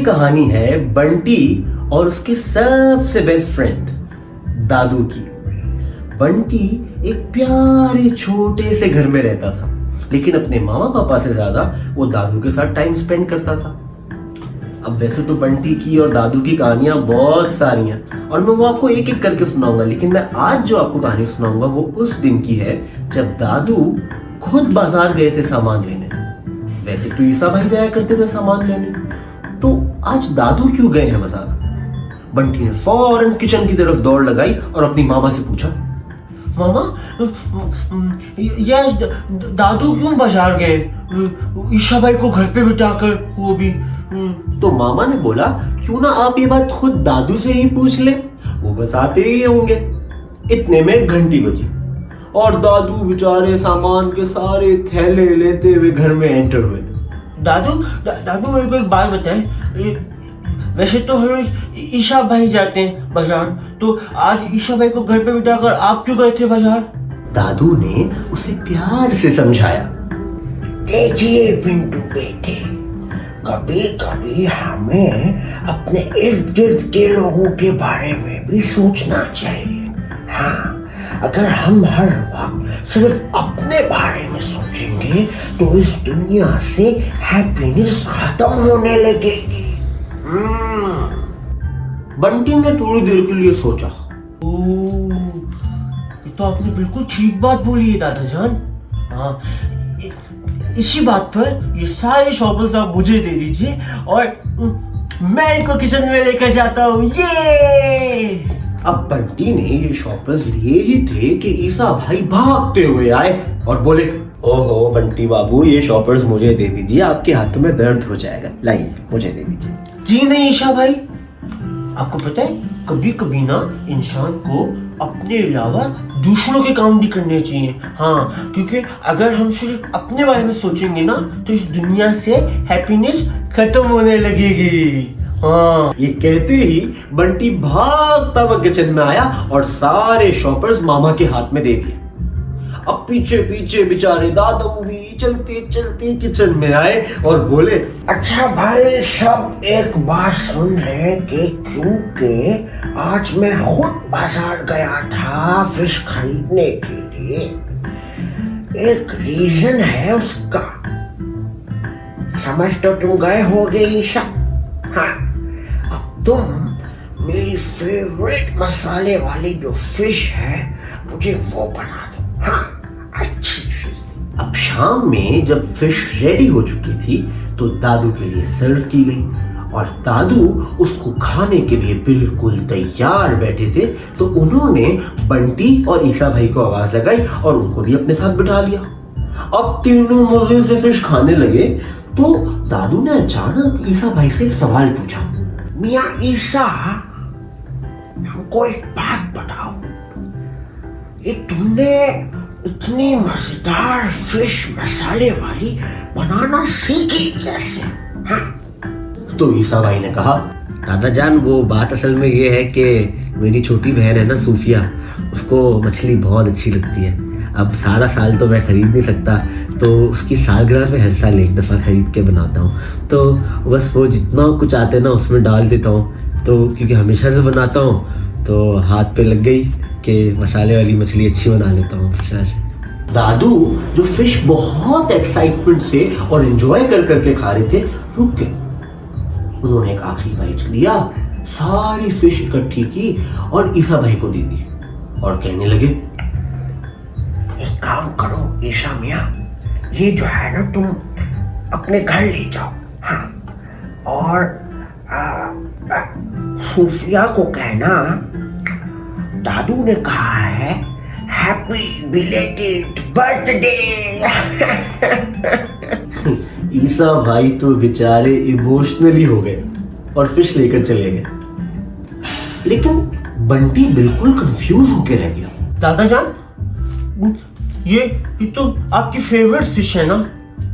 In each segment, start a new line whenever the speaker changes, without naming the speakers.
कहानी है बंटी और उसके सबसे बेस्ट फ्रेंड दादू की। बंटी एक प्यारे छोटे से घर में रहता था, लेकिन अपने मामा पापा से ज्यादा वो दादू के साथ टाइम स्पेंड करता था। अब वैसे तो बंटी की और दादू की कहानियां बहुत सारी हैं और मैं वो आपको एक एक करके सुनाऊंगा, लेकिन मैं आज जो आपको कहानी सुनाऊंगा वो उस दिन की है जब दादू खुद बाजार गए थे सामान लेने। वैसे तो ईसा भाई जाया करते थे सामान लेने, तो आज दादू क्यों गए हैं बाजार? बंटी ने फौरन किचन की तरफ दौड़ लगाई और अपनी मामा से पूछा,
मामा, यस, दादू क्यों बाजार गए? ईशा भाई को घर पे बिठाकर, वो भी।
तो मामा ने बोला, क्यों ना आप ये बात खुद दादू से ही पूछ ले, वो बताते ही होंगे। इतने में घंटी बजी और दादू बेचारे सामान के सारे थैले लेते हुए घर में एंटर हुए।
दादू मेरे को एक बात बताए, वैसे तो हम ईशा भाई जाते हैं बाजार, तो आज ईशा भाई को घर पे बिठाकर आप क्यों गए थे बाजार?
दादू ने उसे प्यार से समझाया,
देखिए पिंटू बेटे, कभी कभी हमें अपने इर्द गिर्द के लोगों के बारे में भी सोचना चाहिए। हाँ, अगर हम हर वक्त सिर्फ अपने बारे में सोचेंगे तो इस दुनिया से हैप्पीनेस खत्म होने लगेगी।
बंटी ने थोड़ी देर के लिए सोचा।
ये तो आपने बिल्कुल ठीक बात बोली है दादा जान। हाँ, इसी बात पर ये सारे शॉपर्स आप मुझे दे दीजिए और मैं इनको किचन में लेकर जाता हूँ। ये
अब बंटी ने ये शॉपर्स लिए ही थे कि ईसा भाई भागते हुए आए और बोले, ओहो बंटी बाबू, ये शॉपर्स मुझे दे दीजिए, आपके हाथों में दर्द हो जाएगा, लाइए मुझे दे दीजिए।
जी नहीं ईशा भाई, आपको पता है कभी कभी ना इंसान को अपने अलावा दूसरों के काम भी करने चाहिए। हाँ, क्योंकि अगर हम सिर्फ अपने बारे में सोचेंगे ना तो इस दुनिया से हैप्पीनेस खत्म होने लगेगी। हाँ,
ये कहते ही बंटी भागता हुआ किचन में आया और सारे शॉपर्स मामा के हाथ में दे दिए। अब पीछे पीछे बेचारे दादू भी चलते चलते किचन में आए और बोले,
अच्छा भाई, सब एक बात सुन रहे कि चूंकि आज मैं खुद बाजार गया था फिश खरीदने के लिए, एक रीजन है उसका। समझ तो तुम गए होगे ईशा। हाँ, अब तुम मेरी फेवरेट मसाले वाली जो फिश है मुझे वो बना दो। हाँ, अच्छी सी।
अब शाम में जब फिश रेडी हो चुकी थी तो दादू के लिए सर्व की गई और दादू उसको खाने के लिए बिल्कुल तैयार बैठे थे, तो उन्होंने बंटी और ईसा भाई को आवाज लगाई और उनको भी अपने साथ बिठा लिया। अब तीनों मजे से फिश खाने लगे तो दादू ने अचानक ईसा भाई से एक सवाल पूछा,
मियाँ ईसा, हमको एक बात बताओ, ये तुमने इतनी मजेदार फिश मसाले वाली बनाना सीखी कैसे? हाँ?
तो ईसा भाई ने कहा, दादा जान, वो बात असल में ये है कि मेरी छोटी बहन है ना सूफिया, उसको मछली बहुत अच्छी लगती है। अब सारा साल तो मैं खरीद नहीं सकता, तो उसकी सालगिरह पे हर साल एक दफ़ा खरीद के बनाता हूँ, तो बस वो जितना कुछ आते हैं ना उसमें डाल देता हूँ। तो क्योंकि हमेशा से बनाता हूँ तो हाथ पे लग गई कि मसाले वाली मछली अच्छी बना लेता हूँ। दादू जो फिश बहुत एक्साइटमेंट से और एंजॉय कर करके खा रहे थे रुक गए। उन्होंने एक आखिरी बाइट लिया, सारी फिश इकट्ठी की और ईसा भाई को दे दी और कहने लगे,
एक काम करो ईशा मियाँ, ये जो है ना तुम अपने घर ले जाओ। हाँ, और सूफिया को कहना दादू ने कहा है हैप्पी बिलेटेड बर्थडे।
ईसा भाई तो बेचारे इमोशनली हो गए और फिश लेकर चले गए, लेकिन बंटी बिल्कुल कंफ्यूज होकर रह गया।
दादा जान, ये तो आपकी फेवरेट फिश है ना,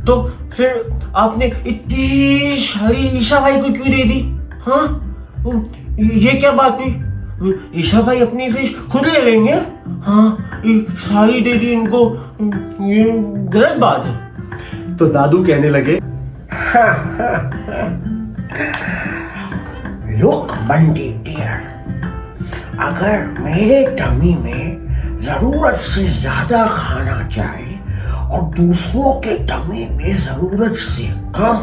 तो फिर आपने इतनी सारी ईशा भाई को क्यों दे दी? हाँ, ये क्या बात हुई? ईशा भाई अपनी फिश खुद ले लेंगे? हाँ, सारी दे दी इनको, ये गलत बात है।
तो दादू कहने लगे,
लुक बंटी डियर, अगर मेरे टमी में जरूरत से ज्यादा खाना जाए और दूसरों के टमी में जरूरत से कम,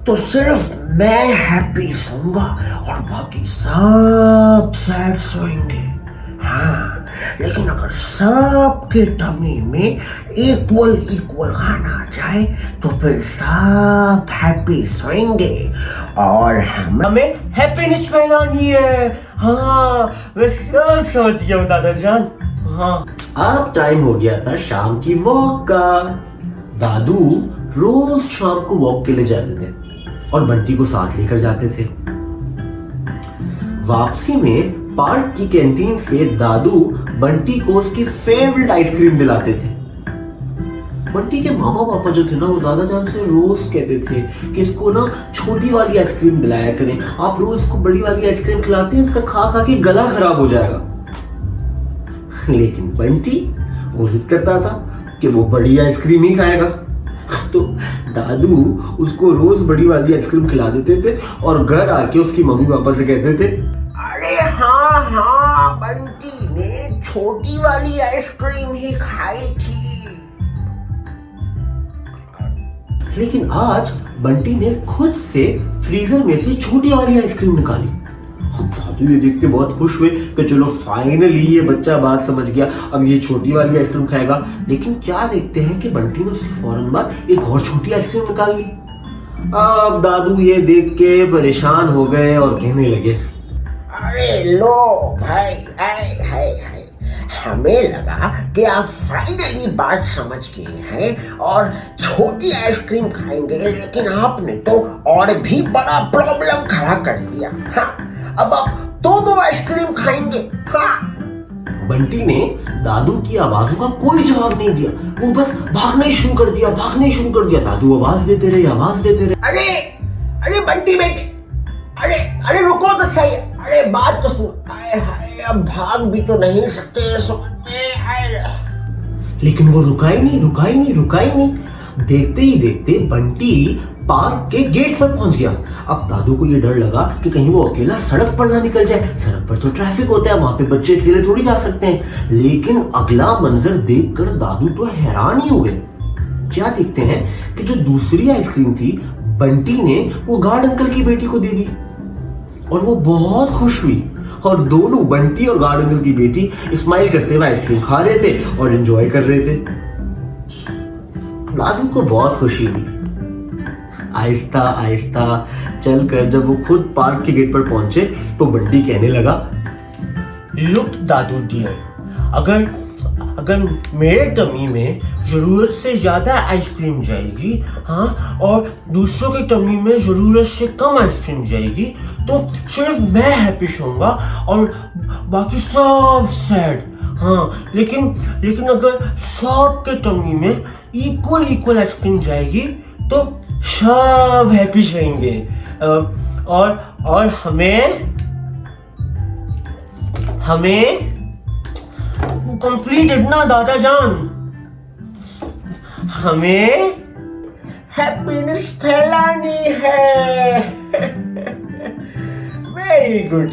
तो सिर्फ मैं हैप्पी सोऊंगा और बाकी सब सैड सोएंगे। हाँ, लेकिन अगर सबके टमी में इक्वल इक्वल खाना जाए तो फिर सब हैप्पी सोएंगे और
हमें हैप्पीनेस फैलानी है। हाँ, मैं सब समझ गया हूँ दादा जान। हाँ,
अब टाइम हो गया था शाम की वॉक का। दादू रोज शाम को वॉक के लिए जाते थे और बंटी को साथ लेकर जाते थे। वापसी में पार्क की कैंटीन से दादू बंटी को उसकी फेवरेट आइसक्रीम दिलाते थे। बंटी के मामा पापा जो थे ना, वो दादा जान से रोज कहते थे कि इसको ना छोटी वाली आइसक्रीम दिलाया करें, आप रोज इसको बड़ी वाली आइसक्रीम खिलाते हैं, इसका खा खा के गला खराब हो जाएगा। लेकिन बंटी वो जिद करता था कि वो बड़ी आइसक्रीम ही खाएगा, तो दादू उसको रोज बड़ी वाली आइसक्रीम खिला देते थे और घर आके उसकी मम्मी पापा से कहते थे,
अरे हाँ हाँ, बंटी ने छोटी वाली आइसक्रीम ही खाई थी।
लेकिन आज बंटी ने खुद से फ्रीजर में से छोटी वाली आइसक्रीम निकाली। दादू ये देख के बहुत खुश हुए कि चलो फाइनली ये बच्चा बात समझ गया, अब ये छोटी वाली आइसक्रीम खाएगा। लेकिन क्या देखते हैं कि बंटी ने उसके फौरन बाद एक और छोटी आइसक्रीम निकाल ली। अब दादू ये देख के परेशान हो गए और कहने लगे,
अरे लो भाई, हाय हाय हाय, हमें लगा कि आप फाइनली बात समझ गए हैं और छोटी आइसक्रीम खाएंगे, लेकिन आपने तो और भी बड़ा प्रॉब्लम खड़ा कर दिया। हाँ, अब आप दो आइसक्रीम खाएंगे। हाँ।
बंटी ने दादू की आवाजों का कोई जवाब नहीं दिया, वो बस भागना ही शुरू कर दिया। दादू आवाज देते रहे।
अरे अरे बंटी बेटे, अरे अरे रुको तो सही, अरे बात तो सुनो। हाय हाय, अब भाग भी तो नहीं सकते समझ में आए।
लेकिन वो रुका ही नहीं। देखते ही देखते बंटी पार्क के गेट पर पहुंच गया। अब दादू को ये डर लगा कि कहीं वो अकेला सड़क पर ना निकल जाए। सड़क पर तो ट्रैफिक होता है, वहां पे बच्चे अकेले थोड़ी जा सकते हैं। लेकिन अगला मंजर देखकर दादू तो हैरान ही हो गए। क्या देखते हैं कि जो दूसरी आइसक्रीम थी, बंटी ने वो गार्ड अंकल की बेटी को दे दी और वो बहुत खुश हुई। और दोनों, बंटी और गार्ड अंकल की बेटी, स्माइल करते हुए आइसक्रीम खा रहे थे और एंजॉय कर रहे थे। दादू को बहुत खुशी हुई। आहिस्ता आहिस्ता चलकर जब वो खुद पार्क के गेट पर पहुंचे तो बंटी कहने लगा,
लुक दादू डियर, अगर मेरे टमी में जरूरत से ज्यादा आइसक्रीम जाएगी, हाँ, और दूसरों की टमी में जरूरत से कम आइसक्रीम जाएगी, तो सिर्फ मैं हैप्पी होऊंगा और बाकी सब सैड। हाँ, लेकिन अगर सबके टमी में इक्वल आइसक्रीम जाएगी तो सब हैप्पी रहेंगे। और हमें कंप्लीटेड ना दादा जान, हमें
हैप्पीनेस फैलानी है। Very good.